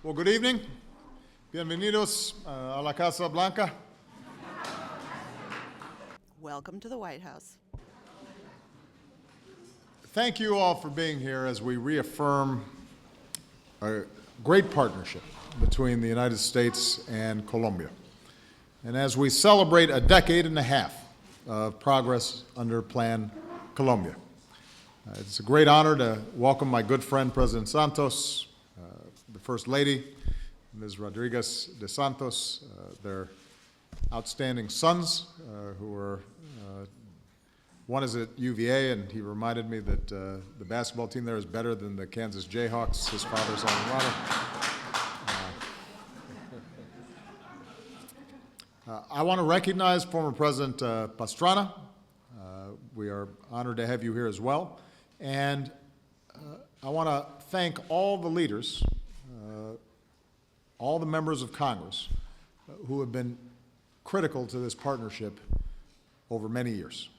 Well, good evening. Bienvenidos a la Casa Blanca. Welcome to the White House. Thank you all for being here as we reaffirm a great partnership between the United States and Colombia. And as we celebrate a decade and a half of progress under Plan Colombia. It's a great honor to welcome my good friend, President Santos, the First Lady, Ms. Rodriguez de Santos, their outstanding sons, who are, one is at UVA, and he reminded me that the basketball team there is better than the Kansas Jayhawks, his father's alma mater. I want to recognize former President Pastrana. We are honored to have you here as well. And I want to thank all the leaders, all the members of Congress who have been critical to this partnership over many years.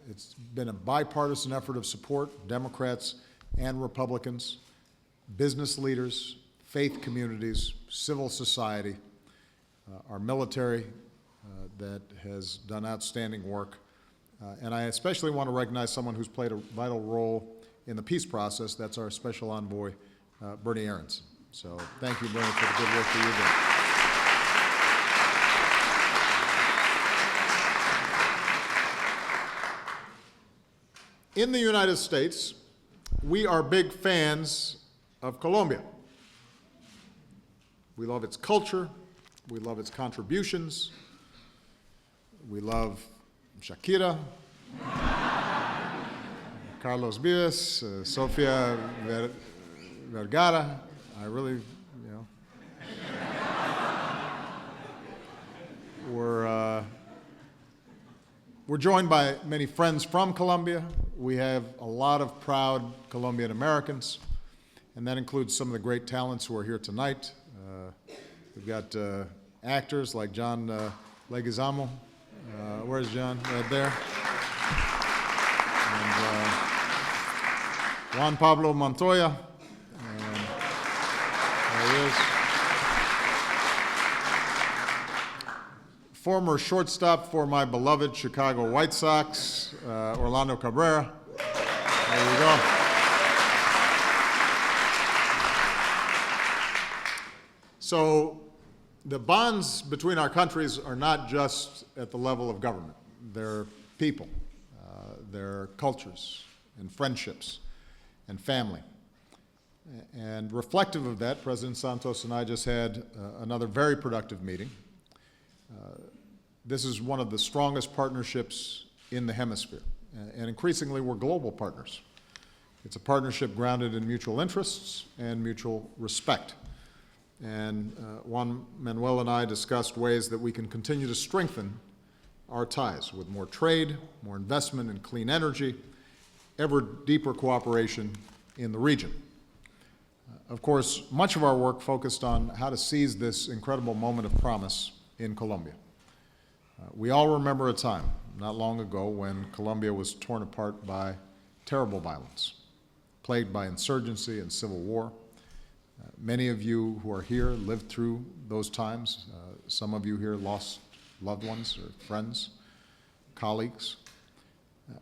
It's been a bipartisan effort of support, Democrats and Republicans, business leaders, faith communities, civil society, our military that has done outstanding work. And I especially want to recognize someone who's played a vital role in the peace process. That's our Special Envoy, Bernie Aronson. So thank you, Bernie, for the good work that you're doing. In the United States, we are big fans of Colombia. We love its culture. We love its contributions. We love Shakira, Carlos Vives, Sofia Vergara. I really, we're joined by many friends from Colombia. We have a lot of proud Colombian Americans, and that includes some of the great talents who are here tonight. We've got actors like John Leguizamo. Where's John? Right there. And Juan Pablo Montoya. And there he is. Former shortstop for my beloved Chicago White Sox, Orlando Cabrera. There you go. So the bonds between our countries are not just at the level of government. They're people, they're cultures and friendships and family. And reflective of that, President Santos and I just had another very productive meeting. This is one of the strongest partnerships in the hemisphere, and increasingly we're global partners. It's a partnership grounded in mutual interests and mutual respect. And Juan Manuel and I discussed ways that we can continue to strengthen our ties with more trade, more investment in clean energy, ever deeper cooperation in the region. Of course, much of our work focused on how to seize this incredible moment of promise in Colombia. We all remember a time not long ago when Colombia was torn apart by terrible violence, plagued by insurgency and civil war. Many of you who are here lived through those times. Some of you here lost loved ones or friends, colleagues.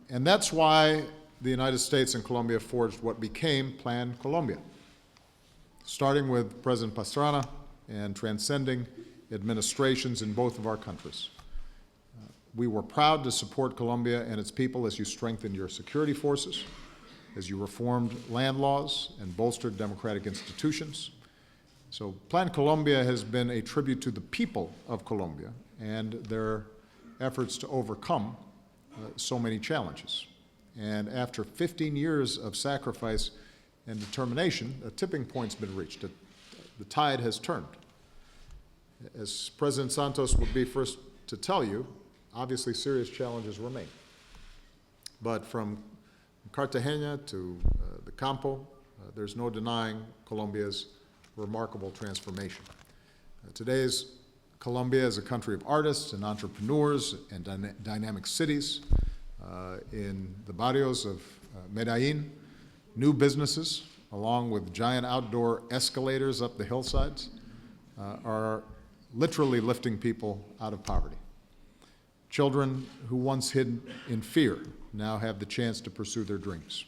And that's why the United States and Colombia forged what became Plan Colombia, starting with President Pastrana and transcending administrations in both of our countries. We were proud to support Colombia and its people as you strengthened your security forces, as you reformed land laws and bolstered democratic institutions. So Plan Colombia has been a tribute to the people of Colombia and their efforts to overcome so many challenges. And after 15 years of sacrifice and determination, a tipping point's been reached. The tide has turned. As President Santos will be first to tell you, obviously serious challenges remain. But from Cartagena to the Campo, there's no denying Colombia's remarkable transformation. Today's Colombia is a country of artists and entrepreneurs and dynamic cities. In the barrios of Medellin, new businesses along with giant outdoor escalators up the hillsides, are literally lifting people out of poverty. Children who once hid in fear now have the chance to pursue their dreams.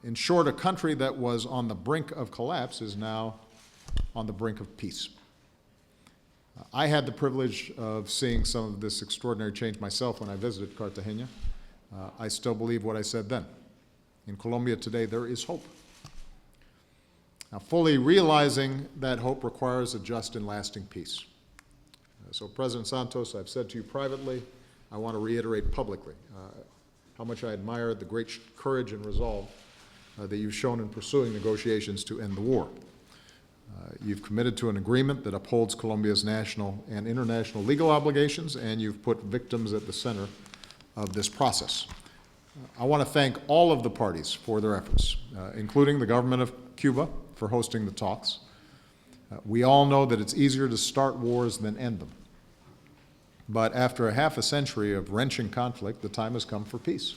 In short, a country that was on the brink of collapse is now on the brink of peace. I had the privilege of seeing some of this extraordinary change myself when I visited Cartagena. I still believe what I said then. In Colombia today, there is hope. Now, fully realizing that hope requires a just and lasting peace. So, President Santos, I've said to you privately, I want to reiterate publicly how much I admire the great courage and resolve that you've shown in pursuing negotiations to end the war. You've committed to an agreement that upholds Colombia's national and international legal obligations, and you've put victims at the center of this process. I want to thank all of the parties for their efforts, including the government of Cuba for hosting the talks. We all know that it's easier to start wars than end them. But after a half a century of wrenching conflict, the time has come for peace.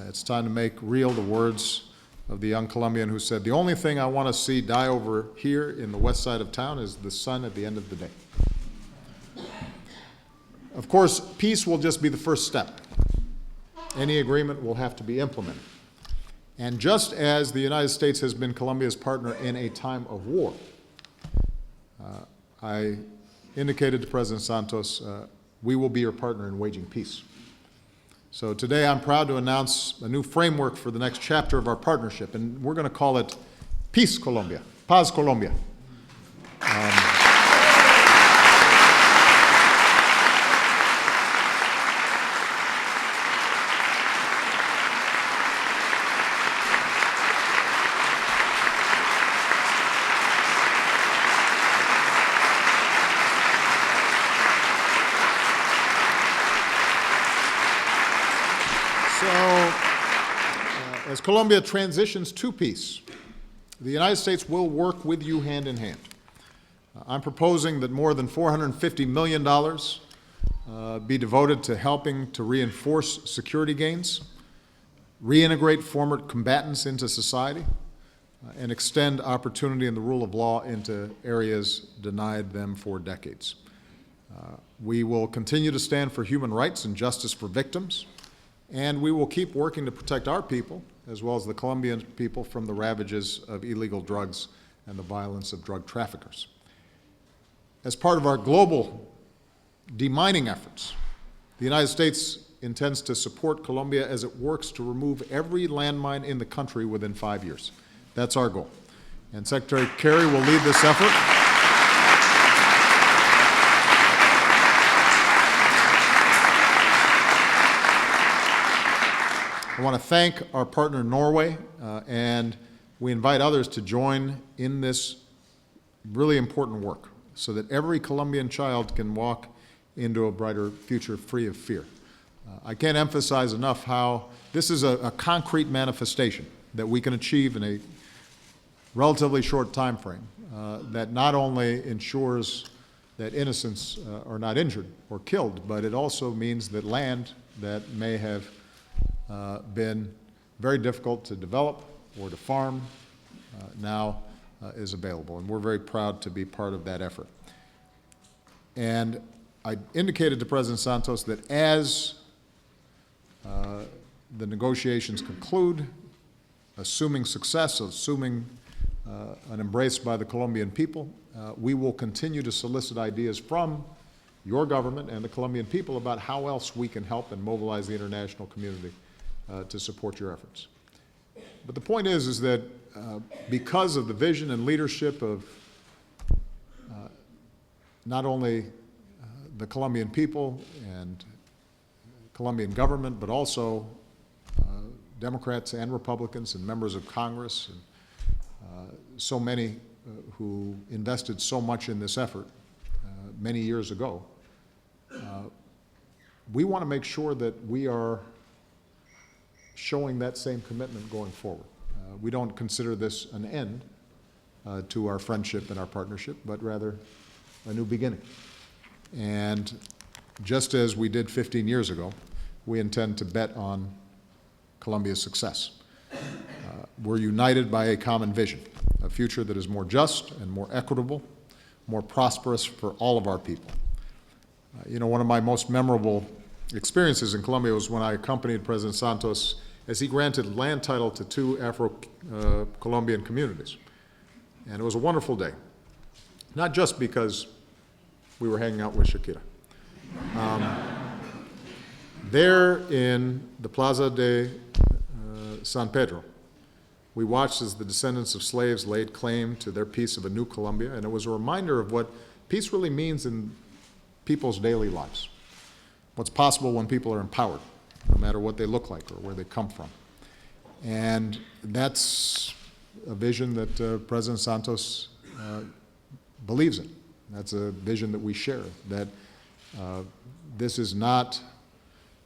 It's time to make real the words of the young Colombian who said, "The only thing I want to see die over here in the west side of town is the sun at the end of the day." Of course, peace will just be the first step. Any agreement will have to be implemented. And just as the United States has been Colombia's partner in a time of war, I indicated to President Santos, we will be your partner in waging peace. So today I'm proud to announce a new framework for the next chapter of our partnership, and we're going to call it Peace Colombia, Paz Colombia. As Colombia transitions to peace, the United States will work with you hand in hand. I'm proposing that more than $450 million be devoted to helping to reinforce security gains, reintegrate former combatants into society, and extend opportunity and the rule of law into areas denied them for decades. We will continue to stand for human rights and justice for victims, and we will keep working to protect our people, as well as the Colombian people, from the ravages of illegal drugs and the violence of drug traffickers. As part of our global demining efforts, the United States intends to support Colombia as it works to remove every landmine in the country within 5 years. That's our goal. And Secretary Kerry will lead this effort. I want to thank our partner Norway, and we invite others to join in this really important work so that every Colombian child can walk into a brighter future free of fear. I can't emphasize enough how this is a concrete manifestation that we can achieve in a relatively short time frame that not only ensures that innocents are not injured or killed, but it also means that land that may have been very difficult to develop or to farm now is available, and we're very proud to be part of that effort. And I indicated to President Santos that as the negotiations conclude, assuming success, assuming an embrace by the Colombian people, we will continue to solicit ideas from your government and the Colombian people about how else we can help and mobilize the international community to support your efforts. But the point is that because of the vision and leadership of not only the Colombian people and Colombian government, but also Democrats and Republicans and members of Congress, and so many who invested so much in this effort many years ago, we want to make sure that we are showing that same commitment going forward. We don't consider this an end to our friendship and our partnership, but rather a new beginning. And just as we did 15 years ago, we intend to bet on Colombia's success. we're united by a common vision, a future that is more just and more equitable, more prosperous for all of our people. One of my most memorable experiences in Colombia was when I accompanied President Santos as he granted land title to two Afro-Colombian communities. And it was a wonderful day, not just because we were hanging out with Shakira. There in the Plaza de San Pedro, we watched as the descendants of slaves laid claim to their piece of a new Colombia, and it was a reminder of what peace really means in people's daily lives, what's possible when people are empowered, no matter what they look like or where they come from. And that's a vision that President Santos believes in. That's a vision that we share, that this is not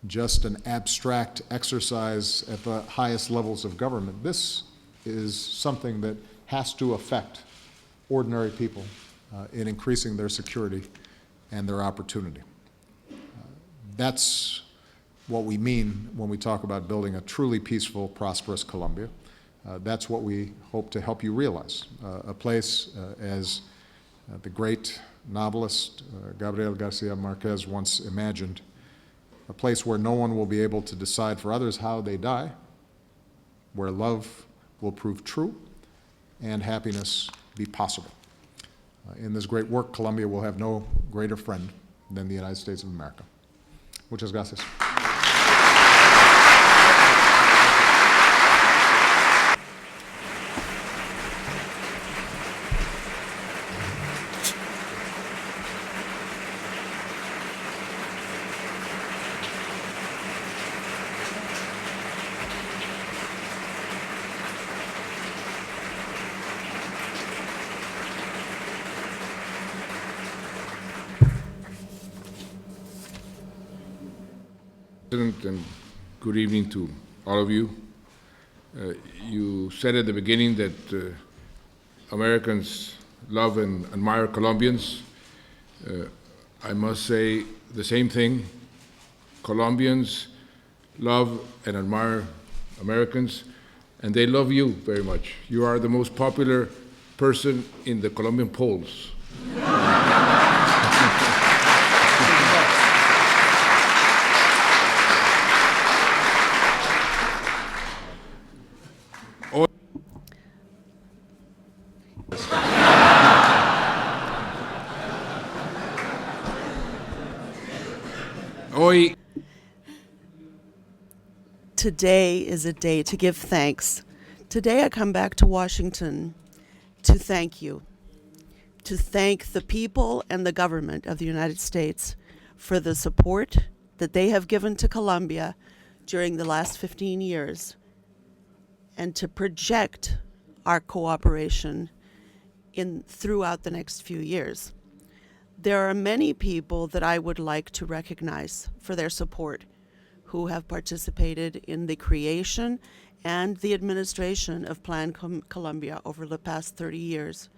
just an abstract exercise at the highest levels of government. This is something that has to affect ordinary people in increasing their security and their opportunity. That's what we mean when we talk about building a truly peaceful, prosperous Colombia. That's what we hope to help you realize. A place, as the great novelist Gabriel Garcia Marquez once imagined, a place where no one will be able to decide for others how they die, where love will prove true and happiness be possible. In this great work, Colombia will have no greater friend than the United States of America. Muchas gracias. President, and good evening to all of you. You said at the beginning that Americans love and admire Colombians. I must say the same thing. Colombians love and admire Americans, and they love you very much. You are the most popular person in the Colombian polls. Today is a day to give thanks. Today I come back to Washington to thank you, to thank the people and the government of the United States for the support that they have given to Colombia during the last 15 years, and to project our cooperation throughout the next few years. There are many people that I would like to recognize for their support who have participated in the creation and the administration of Plan Colombia over the past 30 years.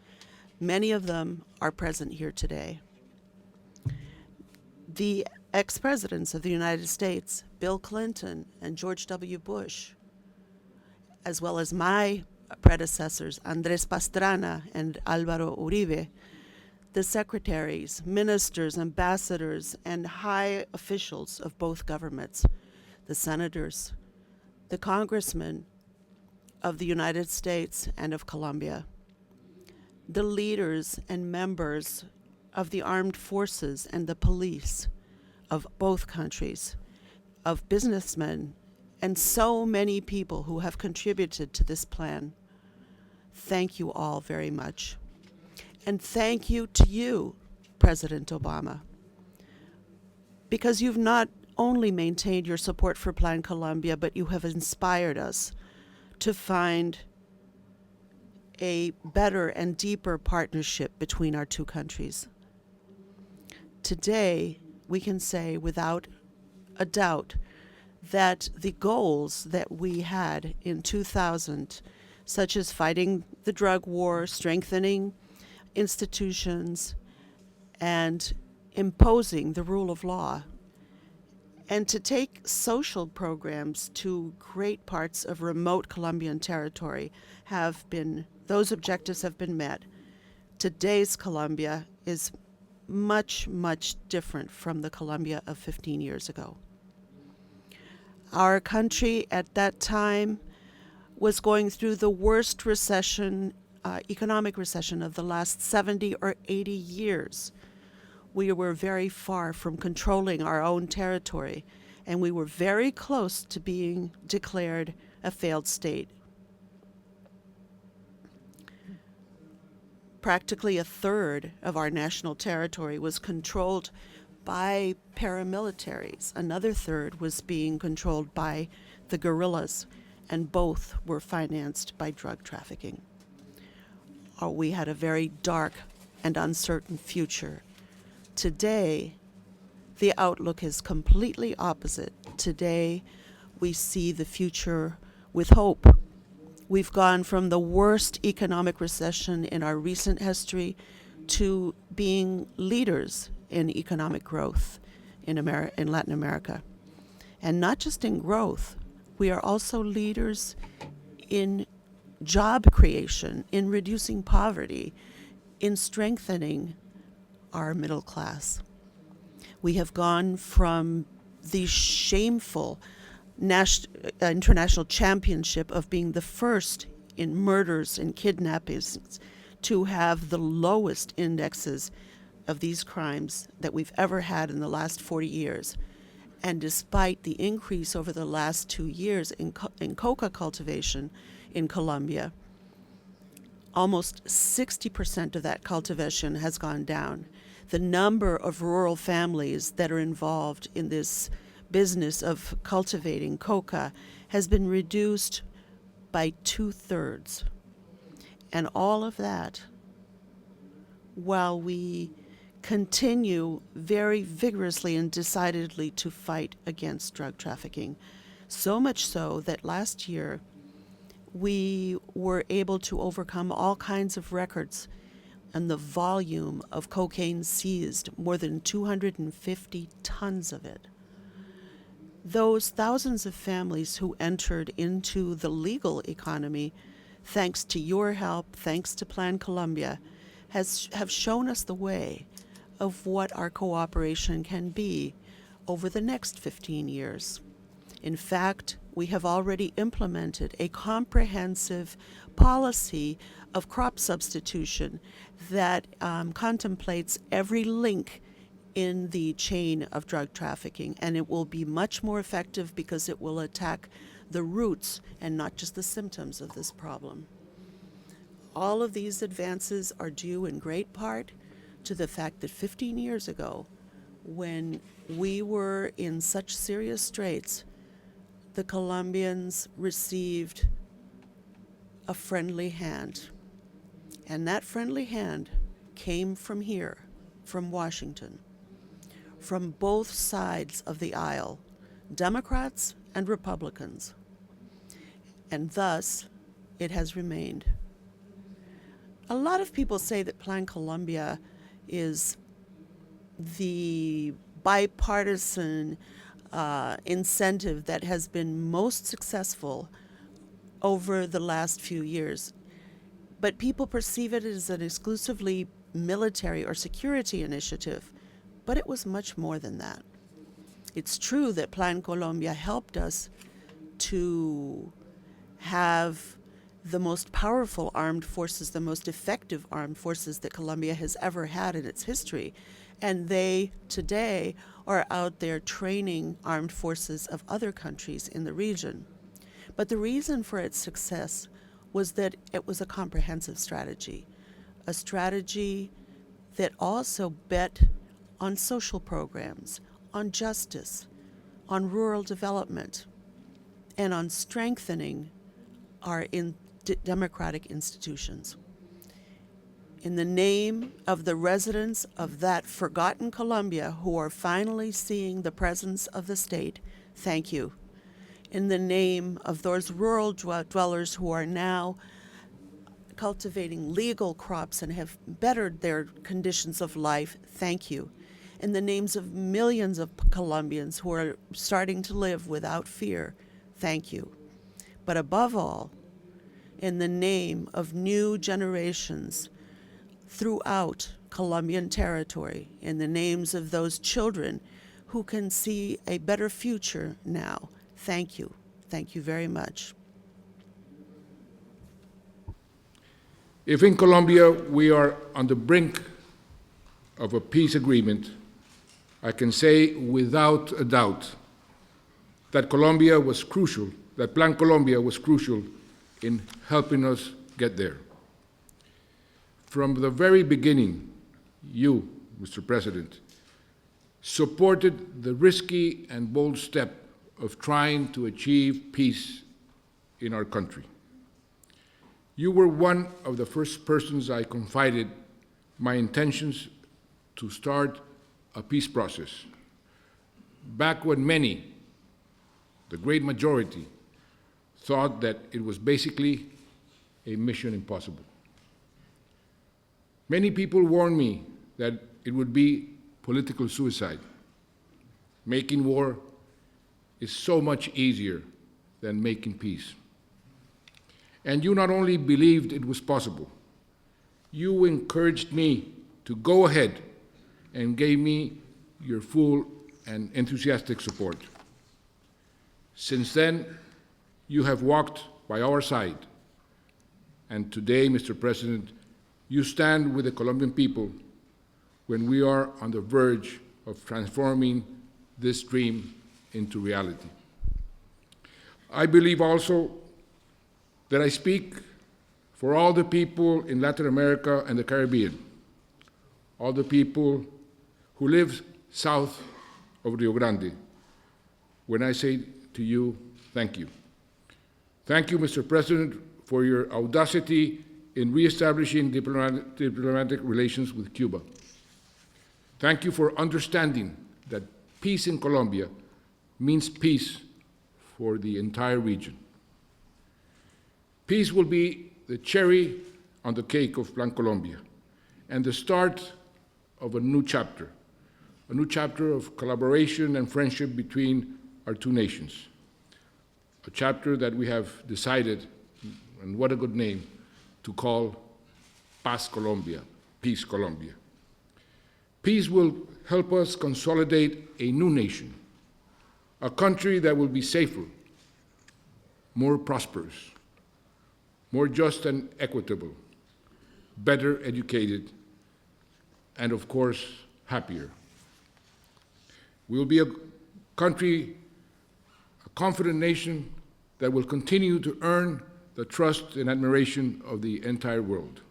Many of them are present here today. The ex-presidents of the United States, Bill Clinton and George W. Bush, as well as my predecessors, Andrés Pastrana and Álvaro Uribe, the secretaries, ministers, ambassadors, and high officials of both governments, the senators, the congressmen of the United States and of Colombia, the leaders and members of the armed forces and the police of both countries, of businessmen, and so many people who have contributed to this plan. Thank you all very much. And thank you to you, President Obama, because you've not only maintained your support for Plan Colombia, but you have inspired us to find a better and deeper partnership between our two countries. Today, we can say without a doubt that the goals that we had in 2000, such as fighting the drug war, strengthening institutions, and imposing the rule of law, and to take social programs to great parts of remote Colombian territory those objectives have been met. Today's Colombia is much, much different from the Colombia of 15 years ago. Our country at that time was going through the worst recession, economic recession of the last 70 or 80 years. We were very far from controlling our own territory, and we were very close to being declared a failed state. Practically a third of our national territory was controlled by paramilitaries. Another third was being controlled by the guerrillas, and both were financed by drug trafficking. We had a very dark and uncertain future. Today, the outlook is completely opposite. Today, we see the future with hope. We've gone from the worst economic recession in our recent history to being leaders in economic growth in Latin America. And not just in growth, we are also leaders in job creation, in reducing poverty, in strengthening our middle class. We have gone from the shameful international championship of being the first in murders and kidnappings to have the lowest indexes of these crimes that we've ever had in the last 40 years. And despite the increase over the last 2 years in coca cultivation in Colombia, almost 60% of that cultivation has gone down. The number of rural families that are involved in this business of cultivating coca has been reduced by 2/3. And all of that while we continue very vigorously and decidedly to fight against drug trafficking. So much so that last year we were able to overcome all kinds of records and the volume of cocaine seized, more than 250 tons of it. Those thousands of families who entered into the legal economy, thanks to your help, thanks to Plan Colombia, have shown us the way of what our cooperation can be over the next 15 years. In fact, we have already implemented a comprehensive policy of crop substitution that contemplates every link in the chain of drug trafficking, and it will be much more effective because it will attack the roots and not just the symptoms of this problem. All of these advances are due in great part to the fact that 15 years ago, when we were in such serious straits, the Colombians received a friendly hand. And that friendly hand came from here, from Washington, from both sides of the aisle, Democrats and Republicans. And thus, it has remained. A lot of people say that Plan Colombia is the bipartisan incentive that has been most successful over the last few years. But people perceive it as an exclusively military or security initiative, but it was much more than that. It's true that Plan Colombia helped us to have the most powerful armed forces, the most effective armed forces that Colombia has ever had in its history. And they today are out there training armed forces of other countries in the region. But the reason for its success was that it was a comprehensive strategy, a strategy that also bet on social programs, on justice, on rural development, and on strengthening our democratic institutions. In the name of the residents of that forgotten Colombia who are finally seeing the presence of the state, thank you. In the name of those rural dwellers who are now cultivating legal crops and have bettered their conditions of life, thank you. in the names of millions of Colombians who are starting to live without fear, thank you. But above all, in the name of new generations throughout Colombian territory, in the names of those children who can see a better future now, thank you. Thank you very much. If in Colombia we are on the brink of a peace agreement, I can say without a doubt that Colombia was crucial, that Plan Colombia was crucial in helping us get there. From the very beginning, you, Mr. President, supported the risky and bold step of trying to achieve peace in our country. You were one of the first persons I confided my intentions to start a peace process, back when many, the great majority, thought that it was basically a mission impossible. Many people warned me that it would be political suicide. Making war is so much easier than making peace. And you not only believed it was possible, you encouraged me to go ahead and gave me your full and enthusiastic support. Since then, you have walked by our side. And today, Mr. President, you stand with the Colombian people when we are on the verge of transforming this dream into reality. I believe also that I speak for all the people in Latin America and the Caribbean, all the people who live south of Rio Grande, when I say to you, thank you. Thank you, Mr. President, for your audacity in reestablishing diplomatic relations with Cuba. Thank you for understanding that peace in Colombia means peace for the entire region. Peace will be the cherry on the cake of Plan Colombia and the start of a new chapter of collaboration and friendship between our two nations, a chapter that we have decided, and what a good name, to call Paz Colombia, Peace Colombia. Peace will help us consolidate a new nation, a country that will be safer, more prosperous, more just and equitable, better educated, and of course, happier. We will be a country, a confident nation that will continue to earn the trust and admiration of the entire world.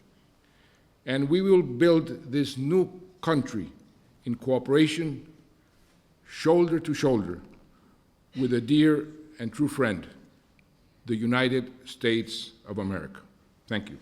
And we will build this new country in cooperation, shoulder to shoulder, with a dear and true friend, the United States of America. Thank you.